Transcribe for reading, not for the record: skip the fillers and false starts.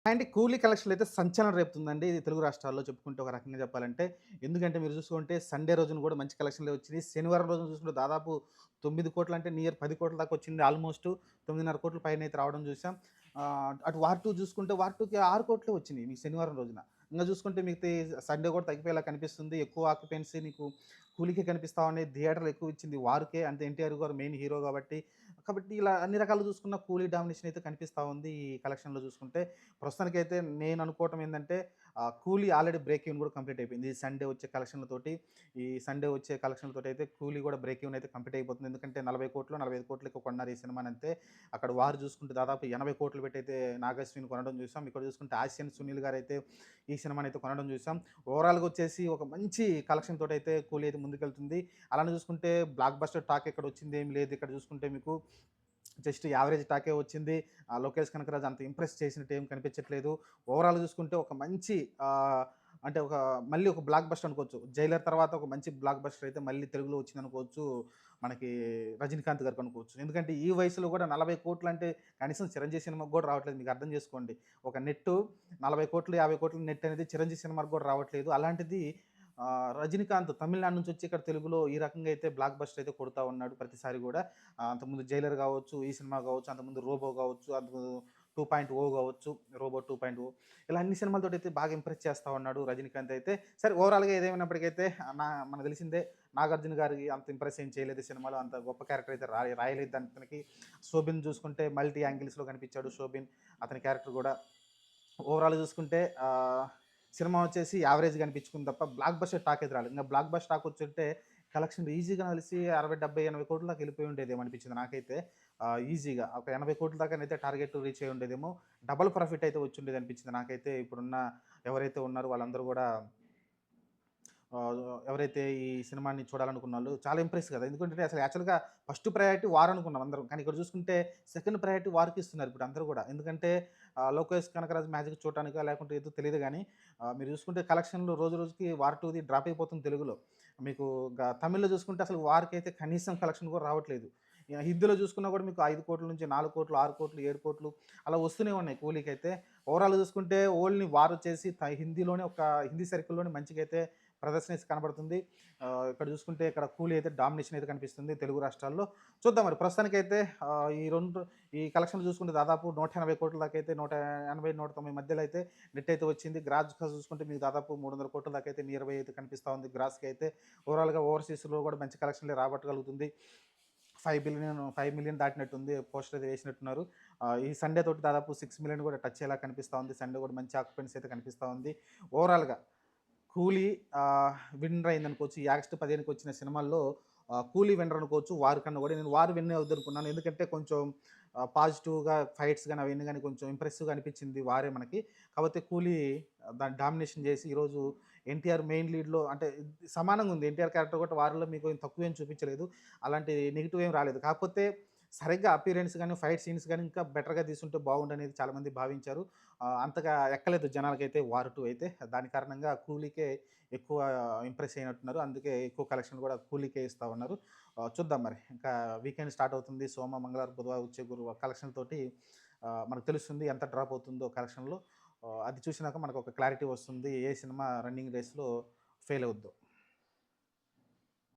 And కూలీ కలెక్షన్‌లో అయితే సంచలనం రేపుతుందండి. ఇది తెలుగు రాష్ట్రాల్లో చెప్పుకుంటే ఒక రకంగా చెప్పాలంటే. ఎందుకంటే మీరు చూసుకుంటే సండే రోజున కూడా మంచి కలెక్షన్‌లే వచ్చినియి. శనివారం రోజున చూసుకుంటే దాదాపు 9,00,00,000 అంటే నియర్ 10,00,00,000 దాకా వచ్చింది. ఆల్‌మోస్ట్ 9,500,00,000 పైనైతే రావడం చూసాం. అటు వార్ 2 చూసుకుంటే వార్ 2కి 6,00,00,000 వచ్చినియి మీకు శనివారం రోజున. ఇంగా చూసుకుంటే మిగతాయి సండే కూడా తగ్గిపోయేలా కనిపిస్తుంది. ఎక్కువ ఆక్యుపెన్సీ నీకు కూలీకే కనిపిస్తా ఉన్నాయి. థియేటర్‌లు ఎక్కువ ఇచ్చింది వార్‌కే. అంతే ఎన్టీఆర్ గారు మెయిన్ హీరో కాబట్టి. కాబట్టి ఇలా అన్ని రకాలుగా చూసుకున్న కూలీ డామినేషన్ అయితే కనిపిస్తా ఉంది ఈ కలెక్షన్‌లో చూసుకుంటే. ప్రస్తుతానికైతే నేను అనుకోవటం ఏందంటే కూలీ ఆల్రెడీ బ్రేక్ ఈవెన్ కూడా కంప్లీట్ అయిపోయింది. ఈ సండే వచ్చే కలెక్షన్‌లతోటి, ఈ సండే వచ్చే కలెక్షన్‌లతోటి అయితే కూలీ కూడా బ్రేక్ ఈవెన్ అయితే కంప్లీట్ అయిపోతుంది. ఎందుకంటే 40,00,00,000, 45,00,00,000కి కొన్నారు ఈ సినిమానంతే. అక్కడ వారు చూసుకుంటే దాదాపు 80,00,00,000 పెట్టయితే నాగశ్విన్ కొనడం చూసాం. ఇక్కడ చూసుకుంటే ఆసియన్ సునీల్ గారైతే ఈ సినిమానైతే కొనడం చూసాం. ఓవరాల్‌గా వచ్చేసి ఒక మంచి కలెక్షన్ తోటైతే కూలీ అయితే ముందుకెళ్తుంది. అలానే చూసుకుంటే బ్లాక్ బస్టర్ టాక్ ఇక్కడ వచ్చిందేమి లేదు. ఇక్కడ చూసుకుంటే మీకు జస్ట్ యావరేజ్ టాకే వచ్చింది. లోకేష్ కనకరాజు అంత ఇంప్రెస్ చేసినట్టు ఏం కనిపించట్లేదు. ఓవరాల్‌గా చూసుకుంటే ఒక మంచి అంటే మళ్ళీ ఒక బ్లాక్ బస్టర్ అనుకోవచ్చు. 'జైలర్' తర్వాత ఒక మంచి బ్లాక్ బస్టర్ అయితే మళ్ళీ తెలుగులో వచ్చిందనుకోవచ్చు. మనకి 'రజనీకాంత్' గారికి అనుకోవచ్చు. ఎందుకంటే ఈ వయసులో కూడా 40,00,00,000 అంటే కనీసం 'చిరంజీవి' సినిమాకి కూడా రావట్లేదు. మీకు అర్థం చేసుకోండి. ఒక నెట్టు 40,00,00,000, 50,00,00,000 నెట్ అనేది 'చిరంజీవి' సినిమాకి కూడా రావట్లేదు. అలాంటిది 'రజనీకాంత్' తమిళనాడు నుంచి వచ్చి ఇక్కడ తెలుగులో ఈ రకంగా అయితే బ్లాక్ బస్టర్ అయితే కొడతా ఉన్నాడు ప్రతిసారి కూడా. అంతకుముందు 'జైలర్' కావచ్చు, ఈ సినిమా కావచ్చు, అంతకుముందు 'రోబో' కావచ్చు, అంతకుముందు 2.0 కావచ్చు, 'రోబో 2.0' ఇలా అన్ని సినిమాలతోటైతే బాగా ఇంప్రెస్ చేస్తా ఉన్నాడు రజనీకాంత్ అయితే. సరే ఓవరాల్‌గా ఏదేమైనప్పటికైతే మనకు తెలిసిందే 'నాగార్జున' గారికి అంత ఇంప్రెస్ ఏం చేయలేదు ఈ సినిమాలో. అంత గొప్ప క్యారెక్టర్ అయితే రాయలేదు అతనికి. 'శోభిన్' చూసుకుంటే మల్టీ యాంగిల్స్‌లో కనిపించాడు 'శోభిన్' అతని క్యారెక్టర్ కూడా. ఓవరాల్‌గా చూసుకుంటే సినిమా వచ్చేసి యావరేజ్‌గా అనిపించుకుంది తప్ప బ్లాక్ బస్టర్ టాక్ అయితే రాలేదు. ఇంక బ్లాక్ బస్టర్ టాక్ వచ్చుంటే కలెక్షన్‌లు ఈజీగా కలిసి 60, 70, 80,00,00,000 దాకా వెళ్ళిపోయి ఉండేదేమో అనిపించింది నాకైతే. ఈజీగా ఒక 80,00,00,000 దాకానైతే టార్గెట్ రీచ్ అయ్యి ఉండేదేమో. డబుల్ ప్రాఫిట్ అయితే వచ్చుండేది అనిపించింది నాకైతే. ఇప్పుడున్న ఎవరైతే ఉన్నారో వాళ్ళందరూ కూడా ఆహ్, ఎవరైతే ఈ సినిమాని చూడాలనుకున్నాళ్ళు చాలా ఇంప్రెస్ కదా! ఎందుకంటే అసలు యాక్చువల్‌గా ఫస్ట్ ప్రయారిటీ వార్ అనుకున్నాం అందరం. కానీ ఇక్కడ చూసుకుంటే సెకండ్ ప్రయారిటీ వార్‌కి ఇస్తున్నారు ఇప్పుడు అందరూ కూడా. ఎందుకంటే 'లోకేష్ కనకరాజు' మ్యాజిక్ చూడటానికా లేకుంటే ఏదో తెలీదు గానీ మీరు చూసుకుంటే కలెక్షన్‌లు రోజు రోజుకి వార్ 2ది డ్రాప్ అయిపోతుంది తెలుగులో. మీకు తమిళ్‌లో చూసుకుంటే అసలు వార్‌కైతే కనీసం కలెక్షన్ కూడా రావట్లేదు. హిందీలో చూసుకున్నా కూడా మీకు 5,00,00,000 నుంచి 4,00,00,000, 6,00,00,000, 7,00,00,000 అలా వస్తూనే ఉన్నాయి కూలీకైతే. ఓవరాల్‌గా చూసుకుంటే ఓన్లీ వార్ వచ్చేసి హిందీలోనే ఒక హిందీ సర్కిల్‌లోనే మంచిగైతే ప్రదర్శన అయితే కనబడుతుంది. ఇక్కడ చూసుకుంటే ఇక్కడ కూలీ అయితే డామినేషన్ అయితే కనిపిస్తుంది తెలుగు రాష్ట్రాల్లో. చూద్దాం మరి ప్రస్తుతానికైతే ఈ కలెక్షన్‌లు చూసుకుంటే దాదాపు 180,00,00,000 దాకా అయితే 180, 190 మధ్యలో అయితే నెట్ అయితే వచ్చింది. గ్రాస్‌గా చూసుకుంటే మీకు దాదాపు 300,00,00,000 దాకా అయితే నియర్ బై అయితే కనిపిస్తా ఉంది గ్రాస్‌కి అయితే. ఓవరాల్‌గా ఓవర్‌సీస్‌లో కూడా మంచి కలెక్షన్‌లే రాబట్టగలుగుతుంది. 5,000,000 దాటినట్టుంది. పోస్టర్ అయితే వేసినట్టున్నారు. ఈ సండే తోటి దాదాపు 6,000,000 కూడా టచ్ అయ్యేలా కనిపిస్తా ఉంది. సండే కూడా మంచి ఆక్యుపెన్సీ అయితే కనిపిస్తా ఉంది. ఓవరాల్‌గా 'కూలీ' విన్నర్ అయిందనుకోవచ్చు. ఈ ఆగస్టు 15కి వచ్చిన సినిమాల్లో 'కూలీ' విన్నర్ అనుకోవచ్చు. 'వార్' కన్నా కూడా నేను 'వార్' విన్ అవుద్దనుకున్నాను. ఎందుకంటే కొంచెం పాజిటివ్‌గా ఫైట్స్ గాని అవన్నీ గాని కొంచెం ఇంప్రెసివ్‌గా అనిపించింది 'వారే' మనకి. కాపోతే 'కూలీ' దాన్ని డామినేషన్ చేసి ఈరోజు ఎన్టీఆర్ మెయిన్ లీడ్‌లో అంటే సమానంగా ఉంది. ఎన్టీఆర్ క్యారెక్టర్ కూడా 'వార్‌లో' మీకు తక్కువేం చూపించలేదు. అలాంటి నెగెటివ్ ఏం రాలేదు. కాకపోతే సరిగ్గా అపియరెన్స్ గాని, ఫైట్ సీన్స్ గాని ఇంకా బెటర్‌గా తీసుంటే బాగుండనేది చాలామంది భావించారు. అంతగా ఎక్కలేదు జనాలకైతే 'వార్ 2' అయితే. దాని కారణంగా 'కూలీ'కే ఎక్కువ ఇంప్రెస్ అయినట్టున్నారు. అందుకే ఎక్కువ కలెక్షన్ కూడా 'కూలీ'కే ఇస్తా ఉన్నారు. చూద్దాం మరి. ఇంకా వీకెండ్ స్టార్ట్ అవుతుంది. సోమ, మంగళవారం, బుధవారం వచ్చే కలెక్షన్‌తోటి మనకు తెలుస్తుంది ఎంత డ్రాప్ అవుతుందో కలెక్షన్‌లో. అది చూసినాక మనకు ఒక క్లారిటీ వస్తుంది. ఏ సినిమా రన్నింగ్ రేస్‌లో ఫెయిల్ అవుద్దో.